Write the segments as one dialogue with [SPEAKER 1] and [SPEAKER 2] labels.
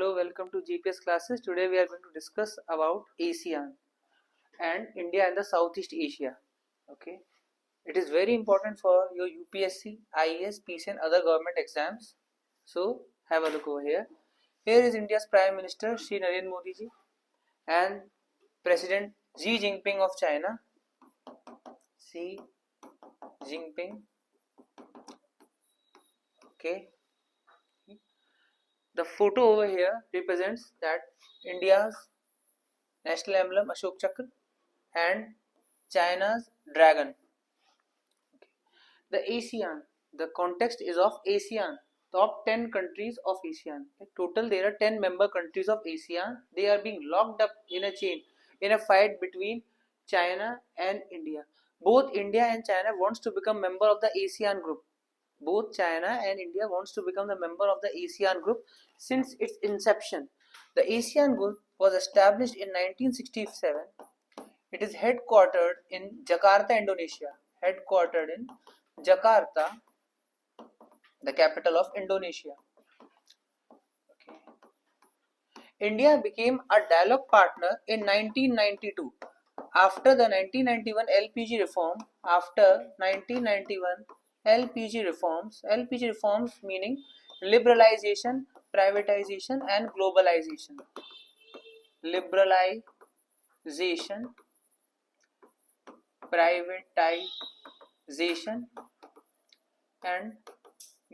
[SPEAKER 1] Hello, welcome to GPS classes. Today we are going to discuss about ASEAN and India and the Southeast Asia. Okay, it is very important for your UPSC, IAS, PC and other government exams. So have a look over here. Here is India's Prime Minister Shri Narendra Modi ji and President Xi Jinping of China. Xi Jinping. Okay. The photo over here represents that India's national emblem Ashok Chakra and China's dragon. The ASEAN, the context is of ASEAN, top 10 countries of ASEAN. In total, there are 10 member countries of ASEAN. They are being locked up in a chain in a fight between China and India. Both India and China wants to become member of the ASEAN group. Both China and India wants to become the member of the ASEAN group since its inception. The ASEAN group was established in 1967. It is headquartered in Jakarta, Indonesia. Headquartered in Jakarta, the capital of Indonesia. Okay. India became a dialogue partner in 1992 after the 1991 LPG reform. After 1991 LPG reforms meaning liberalization, privatization and globalization. Liberalization, privatization and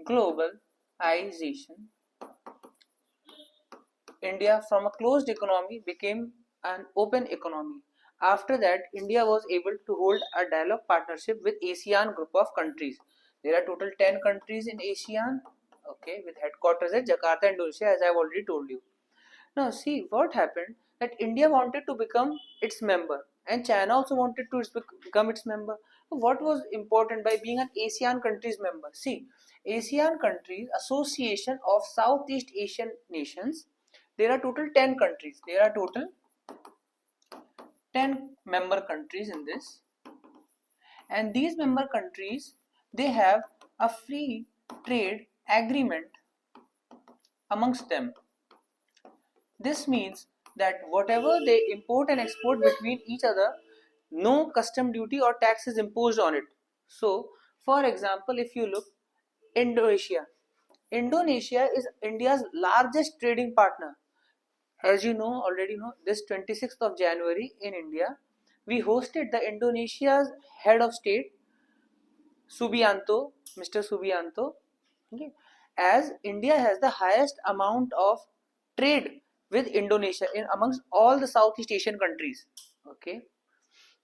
[SPEAKER 1] globalization. India from a closed economy became an open economy. After that, India was able to hold a dialogue partnership with ASEAN group of countries. There are total 10 countries in ASEAN, okay, with headquarters at Jakarta, Indonesia, as I have already told you. Now see what happened, that India wanted to become its member and China also wanted to become its member. What was important by being an ASEAN countries member? See, ASEAN countries, Association of Southeast Asian Nations, there are total 10 countries. There are total 10 member countries in this, and these member countries, they have a free trade agreement amongst them. This means that whatever they import and export between each other, no custom duty or tax is imposed on it. So, for example, if you look, Indonesia is India's largest trading partner. As you know, already know, this 26th of January in India, we hosted the Indonesia's head of state, Subianto, Mr. Subianto. Okay. As India has the highest amount of trade with Indonesia in amongst all the Southeast Asian countries. Okay.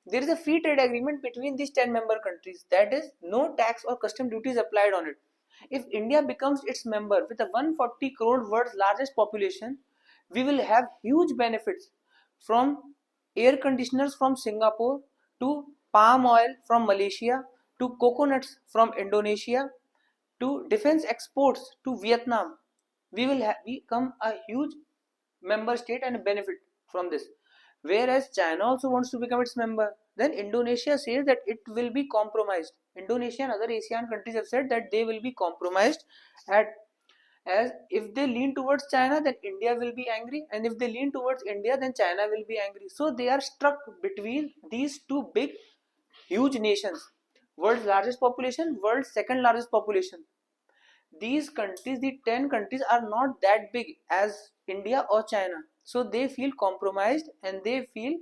[SPEAKER 1] There is a free trade agreement between these 10 member countries, that is, no tax or custom duties applied on it. If India becomes its member with a 140 crore world's largest population, we will have huge benefits, from air conditioners from Singapore to palm oil from Malaysia to coconuts from Indonesia to defense exports to Vietnam. We will become a huge member state and benefit from this. Whereas China also wants to become its member, then Indonesia says that it will be compromised. Indonesia and other ASEAN countries have said that they will be compromised, as if they lean towards China, then India will be angry, and if they lean towards India, then China will be angry. So they are stuck between these two big, huge nations. World's largest population, world's second largest population. These countries, the 10 countries, are not that big as India or China. So they feel compromised and they feel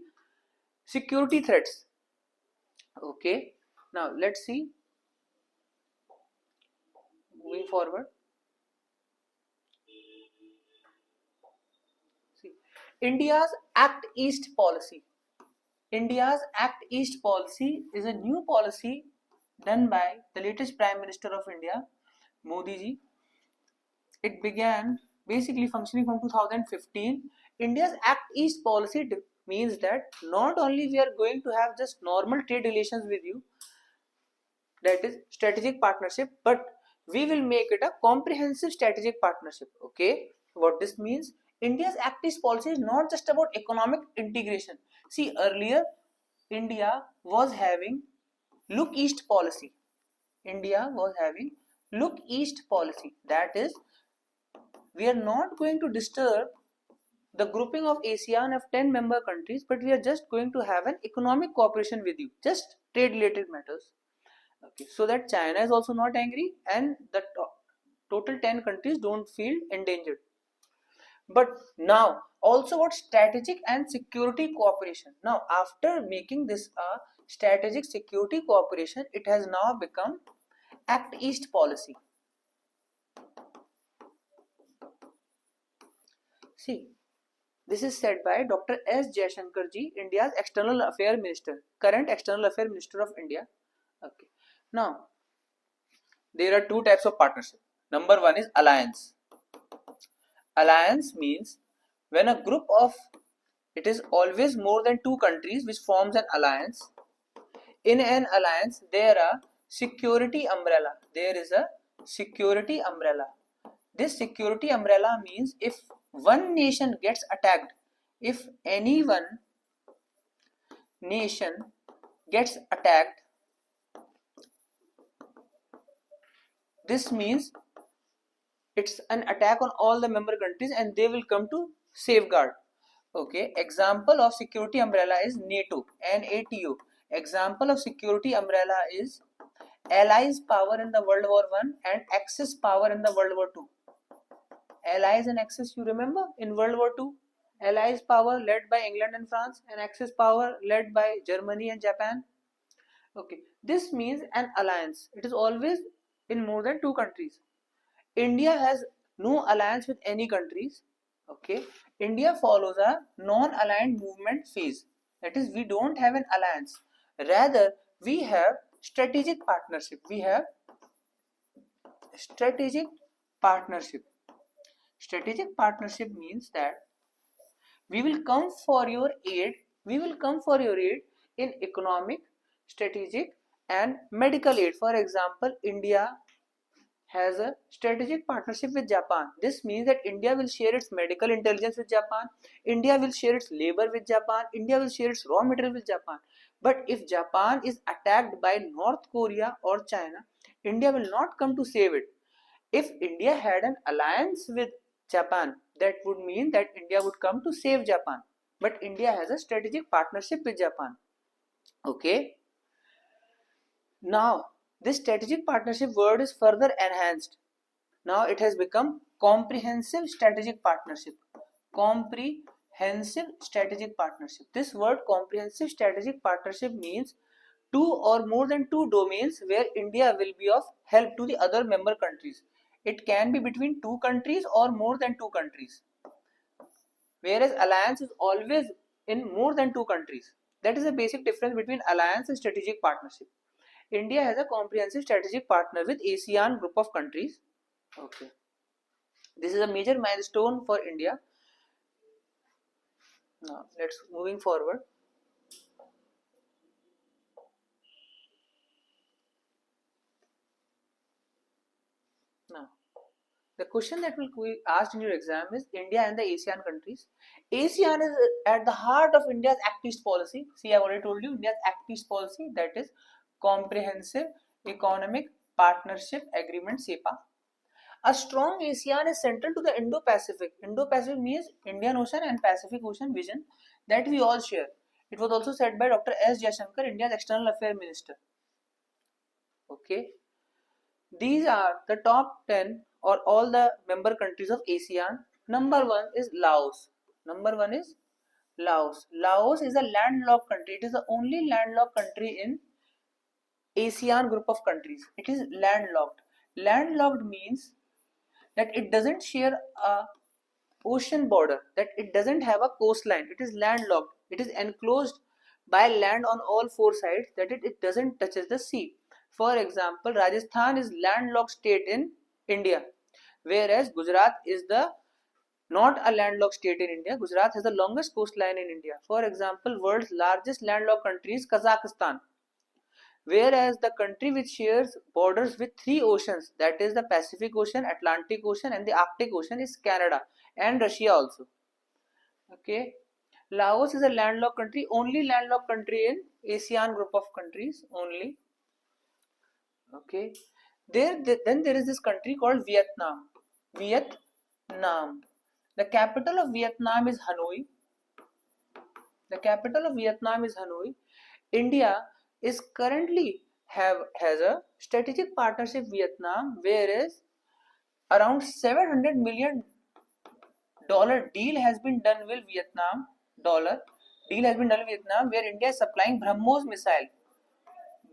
[SPEAKER 1] security threats. Okay, now let's see, moving forward. See, India's Act East policy. India's Act East policy is a new policy done by the latest Prime Minister of India, Modi ji. It began basically functioning from 2015. India's Act East policy means that not only we are going to have just normal trade relations with you, that is strategic partnership, but we will make it a comprehensive strategic partnership. Okay, what this means, India's Act East policy is not just about economic integration. See, earlier India was having Look East policy. India was having Look East policy, that is, we are not going to disturb the grouping of ASEAN of 10 member countries, but we are just going to have an economic cooperation with you, just trade related matters. Okay, so that China is also not angry and the total 10 countries don't feel endangered. But now also what strategic and security cooperation. Now after making this a strategic security cooperation, it has now become Act East policy. See, this is said by Dr. S. Jaishankar ji, India's External Affairs Minister, current External Affairs Minister of India. Okay. Now, there are two types of partnership. Number one is alliance. Alliance means when a group of, it is always more than two countries which forms an alliance. In an alliance, there are security umbrella. There is a security umbrella. This security umbrella means if one nation gets attacked, if any one nation gets attacked, this means it's an attack on all the member countries and they will come to safeguard. Okay, example of security umbrella is NATO, NATO. Example of security umbrella is Allies power in the World War I and Axis power in the World War II. Allies and Axis, you remember in World War II? Allies power led by England and France and Axis power led by Germany and Japan. Okay, this means an alliance. It is always in more than two countries. India has no alliance with any countries. Okay, India follows a non-aligned movement phase. That is, we don't have an alliance. Rather, we have strategic partnership. We have strategic partnership. Strategic partnership means that we will come for your aid. We will come for your aid in economic, strategic, and medical aid. For example, India has a strategic partnership with Japan. This means that India will share its medical intelligence with Japan, India will share its labor with Japan, India will share its raw material with Japan. But if Japan is attacked by North Korea or China, India will not come to save it. If India had an alliance with Japan, that would mean that India would come to save Japan. But India has a strategic partnership with Japan. Okay. Now, this strategic partnership word is further enhanced. Now it has become comprehensive strategic partnership. Comprehensive strategic partnership. This word comprehensive strategic partnership means two or more than two domains where India will be of help to the other member countries. It can be between two countries or more than two countries. Whereas alliance is always in more than two countries. That is the basic difference between alliance and strategic partnership. India has a comprehensive strategic partner with ASEAN group of countries. Okay. This is a major milestone for India. Now, let's moving forward. Now, the question that will be asked in your exam is India and the ASEAN countries. ASEAN is at the heart of India's Act East policy. See, I have already told you India's Act East policy, that is Comprehensive Economic Partnership Agreement, CEPA. A strong ASEAN is central to the Indo-Pacific. Indo-Pacific means Indian Ocean and Pacific Ocean vision that we all share. It was also said by Dr. S. Jaishankar, India's External Affairs Minister. Okay. These are the top 10 or all the member countries of ASEAN. Number 1 is Laos. Number 1 is Laos. Laos is a landlocked country. It is the only landlocked country in ASEAN group of countries. It is landlocked. Landlocked means that it doesn't share a ocean border, that it doesn't have a coastline. It is landlocked. It is enclosed by land on all four sides, that it doesn't touches the sea. For example, Rajasthan is landlocked state in India, whereas Gujarat is the not a landlocked state in India. Gujarat has the longest coastline in India. For example, world's largest landlocked country is Kazakhstan, whereas the country which shares borders with three oceans, that is the Pacific Ocean, Atlantic Ocean and the Arctic Ocean, is Canada and Russia also. Okay, Laos is a landlocked country, only landlocked country in ASEAN group of countries only. Okay, then there is this country called Vietnam. Nam. The capital of Vietnam is Hanoi. The capital of Vietnam is Hanoi. India is currently has a strategic partnership with Vietnam, whereas around $700 million deal has been done with Vietnam. Dollar deal has been done with Vietnam, where India is supplying BrahMos missile.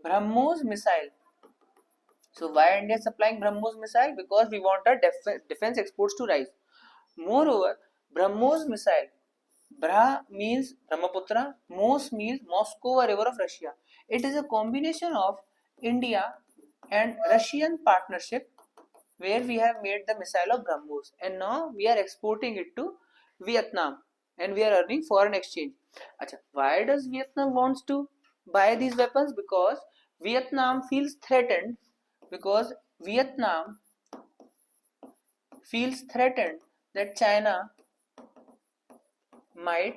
[SPEAKER 1] BrahMos missile. So why India is supplying BrahMos missile? Because we want our defense exports to rise. Moreover, BrahMos missile. Brah means Brahmaputra, Mos means Moscow, a river of Russia. It is a combination of India and Russian partnership where we have made the missile of BrahMos, and now we are exporting it to Vietnam and we are earning foreign exchange. Achha, why does Vietnam wants to buy these weapons? Because Vietnam feels threatened, because Vietnam feels threatened that China might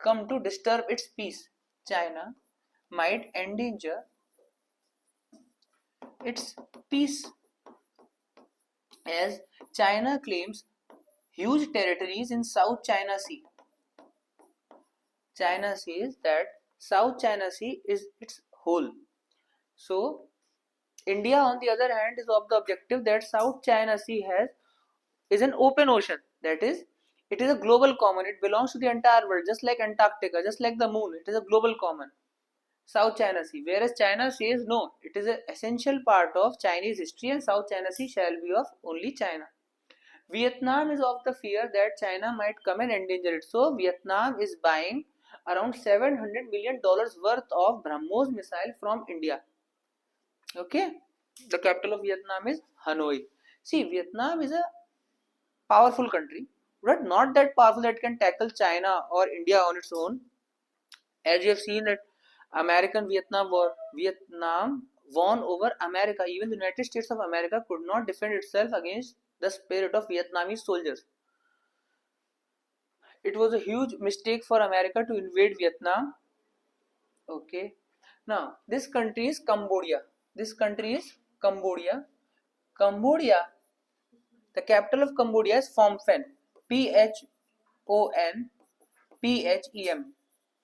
[SPEAKER 1] come to disturb its peace. China might endanger its peace, as China claims huge territories in South China Sea. China says that South China Sea is its whole. So India, on the other hand, is of the objective that South China Sea is an open ocean. That is, it is a global common. It belongs to the entire world, just like Antarctica, just like the moon. It is a global common. South China Sea. Whereas China says no, it is an essential part of Chinese history, and South China Sea shall be of only China. Vietnam is of the fear that China might come and endanger it. So Vietnam is buying around $700 million worth of BrahMos missile from India. Okay, the capital of Vietnam is Hanoi. See, Vietnam is a powerful country, but not that powerful that can tackle China or India on its own. As you have seen that American Vietnam War, Vietnam won over America. Even the United States of America could not defend itself against the spirit of Vietnamese soldiers. It was a huge mistake for America to invade Vietnam. Okay. Now, this country is Cambodia. This country is Cambodia. Cambodia, the capital of Cambodia is Phnom Penh. Phnom Phem.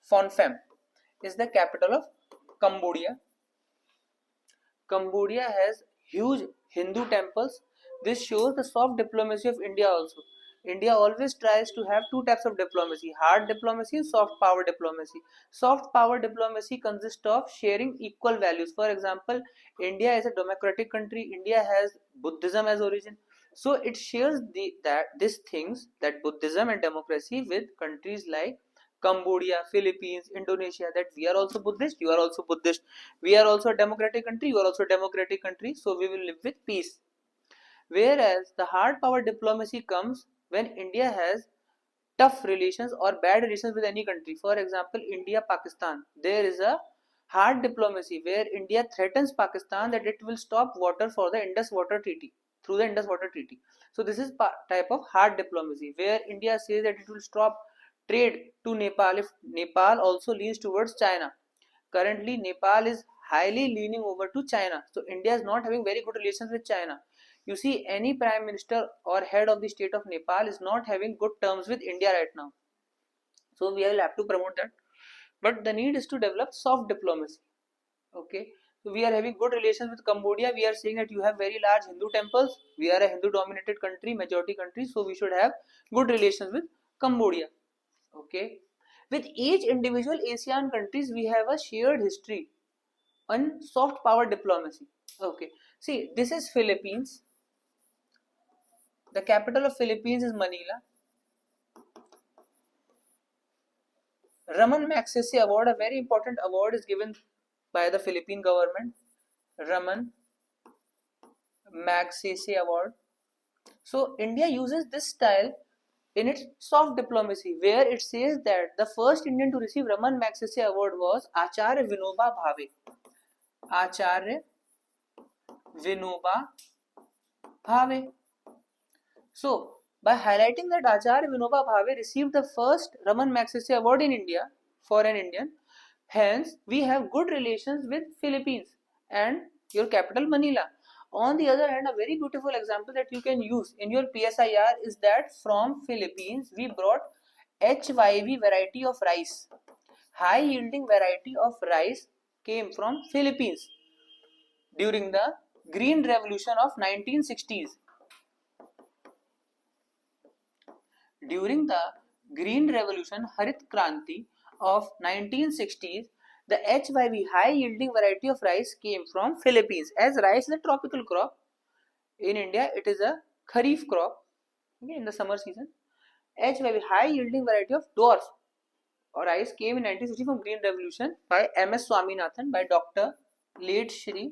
[SPEAKER 1] Phnom Penh is the capital of Cambodia. Cambodia has huge Hindu temples. This shows the soft diplomacy of India also. India always tries to have two types of diplomacy: hard diplomacy and soft power diplomacy. Soft power diplomacy consists of sharing equal values. For example, India is a democratic country. India has Buddhism as origin. So it shares these things, that Buddhism and democracy, with countries like Cambodia, Philippines, Indonesia, that we are also Buddhist, you are also Buddhist. We are also a democratic country, you are also a democratic country, so we will live with peace. Whereas the hard power diplomacy comes when India has tough relations or bad relations with any country. For example, India Pakistan, there is a hard diplomacy where India threatens Pakistan that it will stop water for the Indus Water Treaty, through the Indus Water Treaty. So this is type of hard diplomacy where India says that it will stop trade to Nepal if Nepal also leans towards China. Currently Nepal is highly leaning over to China, so India is not having very good relations with China. You see, any prime minister or head of the state of Nepal is not having good terms with India right now. So we will have to promote that. But the need is to develop soft diplomacy. Okay. So we are having good relations with Cambodia. We are saying that you have very large Hindu temples. We are a Hindu dominated country, majority country. So we should have good relations with Cambodia. Okay. With each individual ASEAN countries, we have a shared history on soft power diplomacy. Okay. See, this is Philippines. The capital of Philippines is Manila. Raman Magsaysay Award, a very important award, is given by the Philippine government. Raman Magsaysay Award. So India uses this style in its soft diplomacy, where it says that the first Indian to receive Raman Magsaysay Award was Acharya Vinoba Bhave. Acharya Vinoba Bhave. So, by highlighting that Acharya Vinoba Bhave received the first Raman Magsaysay Award in India for an Indian, hence we have good relations with Philippines and your capital Manila. On the other hand, a very beautiful example that you can use in your PSIR is that from Philippines we brought HYV variety of rice. High yielding variety of rice came from Philippines during the Green Revolution of 1960s. During the Green Revolution Harit Kranti of 1960s, the HYV high yielding variety of rice came from Philippines. As rice is a tropical crop, in India it is a kharif crop, okay, in the summer season. HYV high yielding variety of dwarf or rice came in 1960 from Green Revolution by M.S. Swaminathan, by Dr. late Shri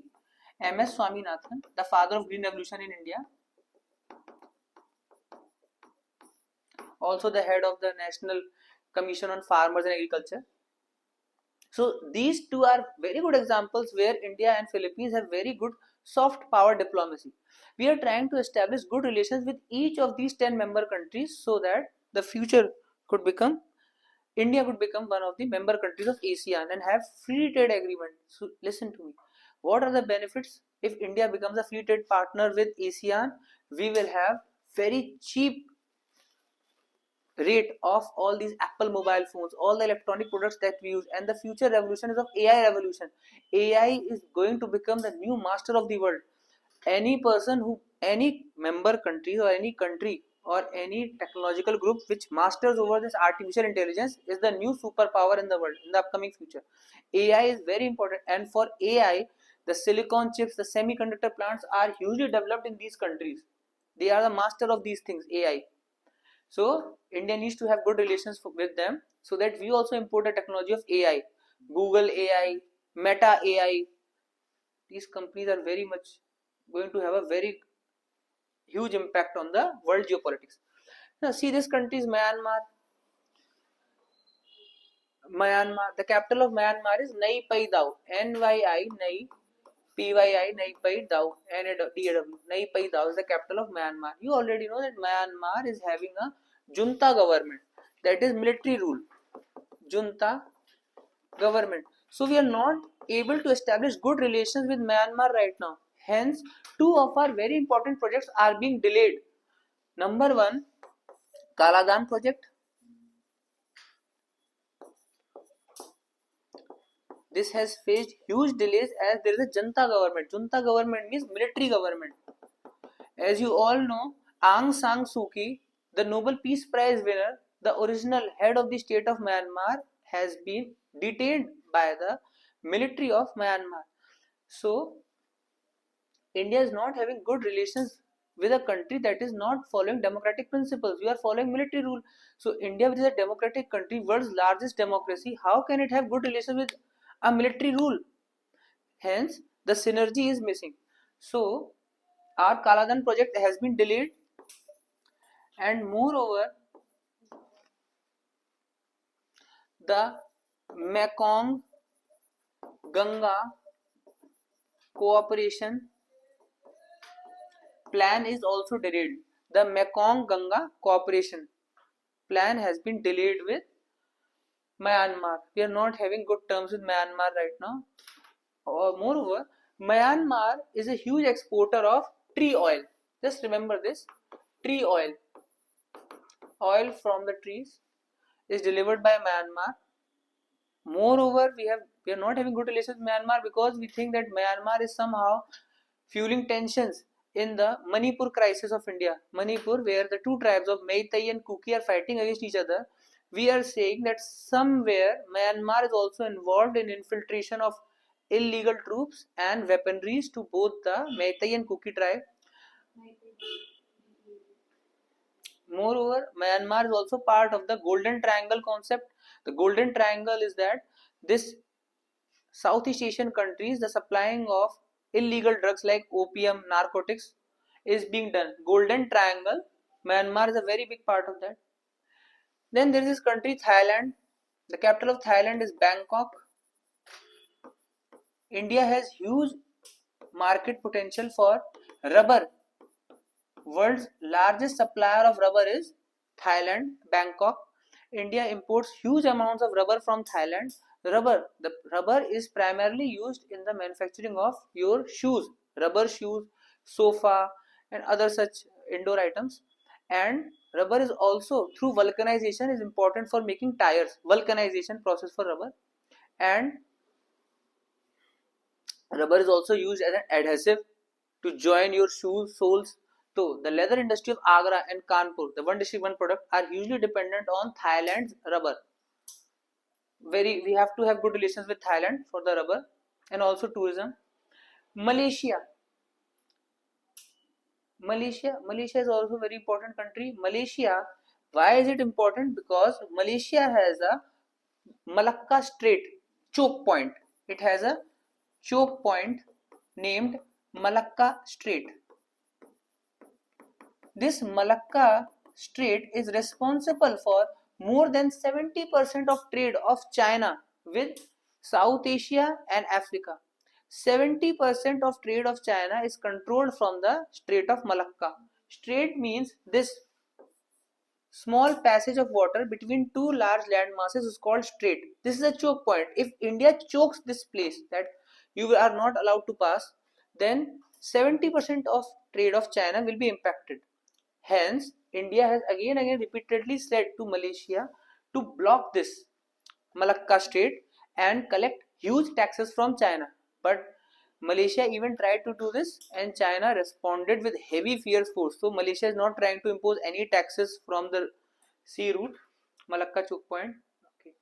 [SPEAKER 1] M.S. Swaminathan, the father of Green Revolution in India. Also the head of the National Commission on Farmers and Agriculture. So these two are very good examples where India and Philippines have very good soft power diplomacy. We are trying to establish good relations with each of these 10 member countries so that the future could become, India could become one of the member countries of ASEAN and have free trade agreement. So listen to me. What are the benefits if India becomes a free trade partner with ASEAN? We will have very cheap rate of all these Apple mobile phones, all the electronic products that we use, and the future revolution is of AI revolution. AI is going to become the new master of the world. Any person who, any member country or any country or any technological group which masters over this artificial intelligence is the new superpower in the world in the upcoming future. AI is very important, and for AI, the silicon chips, the semiconductor plants are hugely developed in these countries. They are the master of these things, AI. So India needs to have good relations with them so that we also import the technology of AI. Google AI, Meta AI, these companies are very much going to have a very huge impact on the world geopolitics. Now see, this country is Myanmar. The capital of Myanmar is Nai Pai Dao. NYI Nai PYI Nai Pai Dao. NADAW. Nai Pai Dao is the capital of Myanmar. You already know that Myanmar is having a junta government, that is military rule. Junta government. So we are not able to establish good relations with Myanmar right now. Hence, two of our very important projects are being delayed. Number one, Kaladan project. This has faced huge delays as there is a junta government. Junta government means military government. As you all know, Aung San Suu Kyi, the Nobel Peace Prize winner, the original head of the state of Myanmar, has been detained by the military of Myanmar. So, India is not having good relations with a country that is not following democratic principles. We are following military rule. So, India, which is a democratic country, world's largest democracy, how can it have good relations with a military rule? Hence, the synergy is missing. So, our Kaladan project has been delayed, and moreover, the Mekong Ganga cooperation plan is also delayed. The Mekong Ganga cooperation plan has been delayed with Myanmar. We are not having good terms with Myanmar right now. Moreover, Myanmar is a huge exporter of tree oil. Just remember this, tree oil. Oil from the trees is delivered by Myanmar. Moreover, we are not having good relations with Myanmar because we think that Myanmar is somehow fueling tensions in the Manipur crisis of India. Manipur, where the two tribes of Meitei and Kuki are fighting against each other. We are saying that somewhere Myanmar is also involved in infiltration of illegal troops and weaponries to both the Meitei and Kuki tribe. Moreover, Myanmar is also part of the Golden Triangle concept. The Golden Triangle is that this Southeast Asian countries, the supplying of illegal drugs like opium, narcotics is being done. Golden Triangle, Myanmar is a very big part of that. Then there is this country Thailand. The capital of Thailand is Bangkok. India has huge market potential for rubber. World's largest supplier of rubber is Thailand, Bangkok. India imports huge amounts of rubber from Thailand. The rubber is primarily used in the manufacturing of your shoes, rubber shoes, sofa, and other such indoor items. And rubber is also, through vulcanization, is important for making tires. Vulcanization process for rubber. And rubber is also used as an adhesive to join your shoe soles. So the leather industry of Agra and Kanpur, the one district one product, are hugely dependent on Thailand's rubber. We have to have good relations with Thailand for the rubber, and also tourism. Malaysia is also a very important country. Malaysia, why is it important? Because Malaysia has a Malacca Strait choke point. It has a choke point named Malacca Strait. This Malacca Strait is responsible for more than 70% of trade of China with South Asia and Africa. 70% of trade of China is controlled from the Strait of Malacca. Strait means this small passage of water between two large land masses is called strait. This is a choke point. If India chokes this place, that you are not allowed to pass, then 70% of trade of China will be impacted. Hence, India has again repeatedly said to Malaysia to block this Malacca Strait and collect huge taxes from China. But Malaysia even tried to do this, and China responded with heavy fierce force. So Malaysia is not trying to impose any taxes from the sea route, Malacca choke point. Okay.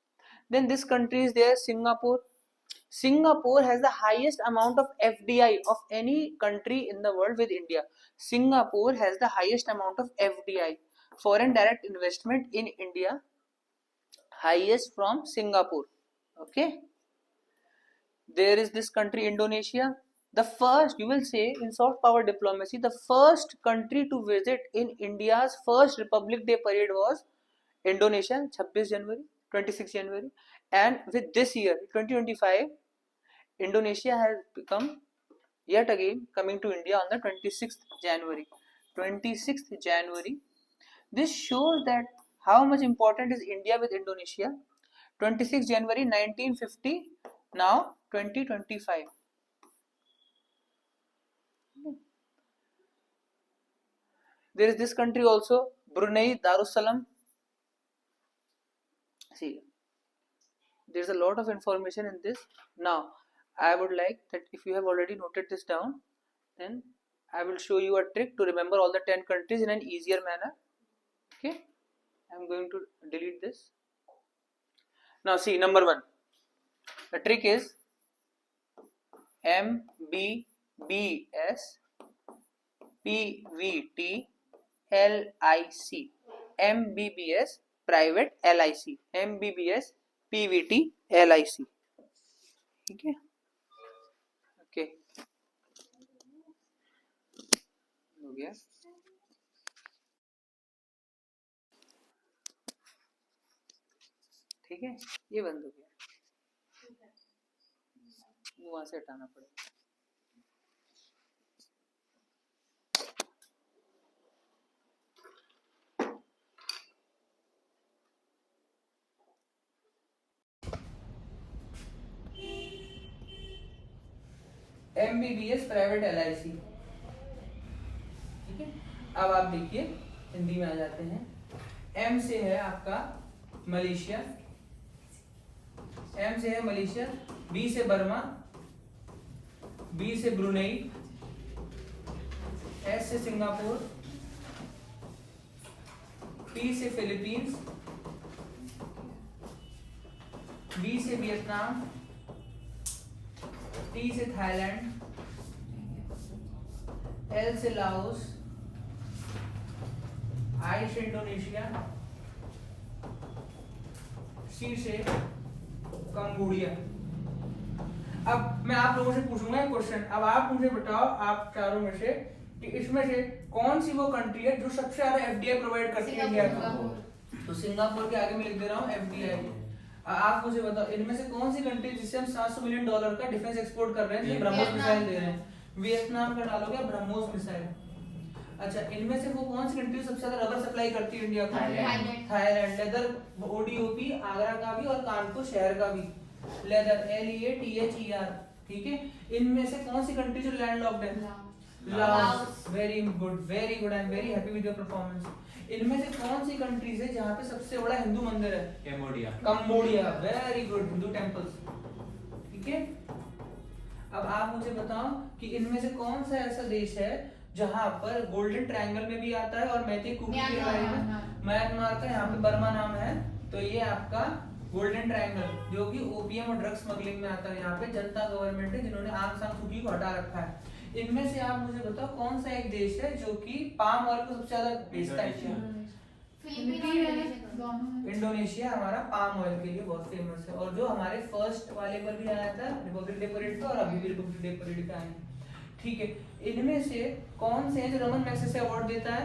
[SPEAKER 1] Then this country is there, Singapore. Singapore has the highest amount of FDI of any country in the world with India. Singapore has the highest amount of FDI, foreign direct investment in India, highest from Singapore. Okay. There is this country, Indonesia. The first, you will say, in soft power diplomacy, the first country to visit in India's first Republic Day parade was Indonesia, 26 January, 26 January. And with this year, 2025, Indonesia has become yet again coming to India on the 26th January. 26th January. This shows that how much important is India with Indonesia. 26 January 1950, now 2025. There is this country also, Brunei Darussalam. See, there is a lot of information in this. Now, I would like that if you have already noted this down, then I will show you a trick to remember all the 10 countries in an easier manner. Okay, I am going to delete this. Now see, number 1. The trick is MBBS PVT LIC. MBBS private LIC. MBBS PVT LIC. Okay. Okay. हो गया. ठीक है, ये बंद हो गया, वहां से हटाना पड़ेगा. MBBS private LIC. ठीक है, अब आप देखिए, हिंदी में आ जाते हैं. M से है आपका मलेशिया, M से है मलेशिया, B से बर्मा, B से ब्रुनेई, S से सिंगापुर, P से फिलीपींस, B से वियतनाम, T से थाईलैंड, L से लाओस, I से इंडोनेशिया, C से कंबोडिया. अब मैं आप लोगों से पूछूंगा एक क्वेश्चन. अब आप मुझे बताओ, आप चारों में से, कि इसमें से कौन सी वो कंट्री है जो सबसे ज्यादा एफडीआई प्रोवाइड करती है इंडिया को. तो सिंगापुर के आगे मैं लिख दे रहा हूँ एफडीआई. आप मुझे बताओ, इनमें से कौन सी कंट्री जिससे हम $700 मिलियन का डिफेंस एक्सपोर्ट कर रहे हैं, ब्रह्मोस मिसाइल दे रहे हैं. वियतनाम का डालोगे ब्रह्मोस मिसाइल. अच्छा, इनमें से वो कौन सी कंट्री सबसे ज्यादा रबर सप्लाई करती है इंडिया को? थाईलैंड. लेदर ओडीओपी आगरा का भी और कानपुर शहर का भी. Leather LEATHER. ठीक है, इनमें से कौन सी कंट्री जो लैंड लॉक्ड है? Laos, very good very good, I am very happy with your performance. इनमें से कौन सी कंट्रीज है जहाँ पे सबसे बड़ा हिंदू मंदिर है?
[SPEAKER 2] Cambodia.
[SPEAKER 1] Cambodia, very good, Hindu temples. ठीक है, अब आप मुझे बताओ कि इनमें से कौन सा ऐसा देश है जहाँ पर गोल्डन ट्रायंगल में भी आता है और मैती कुकी के बारे में? म्यांमार का, यहाँ पे बर्मा नाम है, तो ये आपका गोल्डन ट्रायंगल जो कि ओपीएम और ड्रग स्मगलिंग में आता है। यहाँ पे जनता गवर्नमेंट है जिन्होंने आंग सान सूची को हटा रखा है। इनमें से आप मुझे बताओ कौन सा एक देश है जो कि पाम ऑयल को सबसे ज्यादा बेचता है? इंडोनेशिया हमारा पाम ऑयल के लिए बहुत फेमस है, और जो हमारे फर्स्ट वाले पर भी आया था रिपब्लिक डे परेड पे, और अभी भी रिपब्लिक डे परेड पे आए हैं। ठीक है, इनमें से कौन से है जो रमन मैग्सेसे अवार्ड देता है?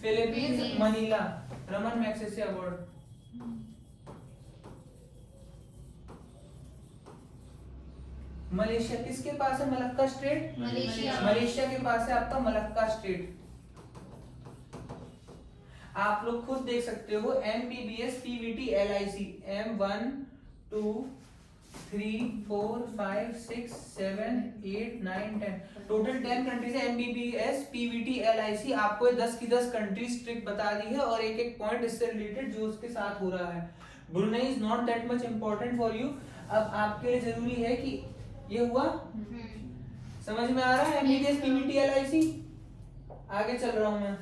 [SPEAKER 1] Philippines, Manila, Raman Magsaysay award. Malaysia किसके पास है? मलक्का स्ट्रेट, मलेशिया के पास है आपका मलक्का स्ट्रेट। आप लोग खुद देख सकते हो, MBBS PVT LIC M1 2 3 4 5 6 7 8 9 10 total 10 countries है। MBBS PVT LIC आपको 10 की 10 कंट्रीज ट्रिक बता दी है और एक एक पॉइंट इससे रिलेटेड जो उसके साथ हो रहा है। Brunei is not that much important for you. अब आपके लिए जरूरी है कि ये हुआ, समझ में आ रहा है? MBBS PVT LIC, आगे चल रहा हूं मैं।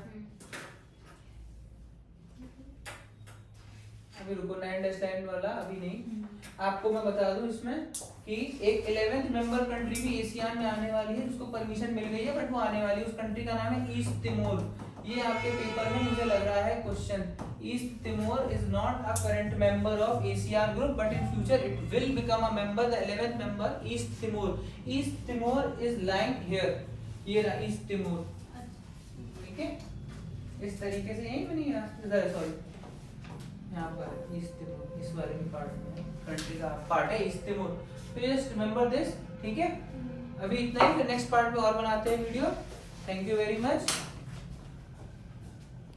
[SPEAKER 1] अभी रुको, 9 वाला अभी नहीं, आपको मैं बता दूं इसमें कि एक 11th मेंबर कंट्री भी एशियान में आने वाली है जिसको परमिशन मिल गई है, बट वो आने वाली है। उस कंट्री का नाम है ईस्ट तिमोर। ये आपके पेपर में मुझे लग रहा है question. East Timor is not a current member of ASEAN group, but in future it will become a member, the 11th member East Timor. East Timor is lying here, ये रहा east Timor. ठीक है, इस तरीके से यही बनी है, सॉरी यहाँ पर ईस्ट तिमोर, इस वाले की पार्ट में कंट्री का पार्ट है ईस्ट तिमोर। तो जस्ट रिमेंबर दिस। ठीक है, अभी इतना ही, फिर नेक्स्ट पार्ट में और बनाते हैं video. Thank you very much.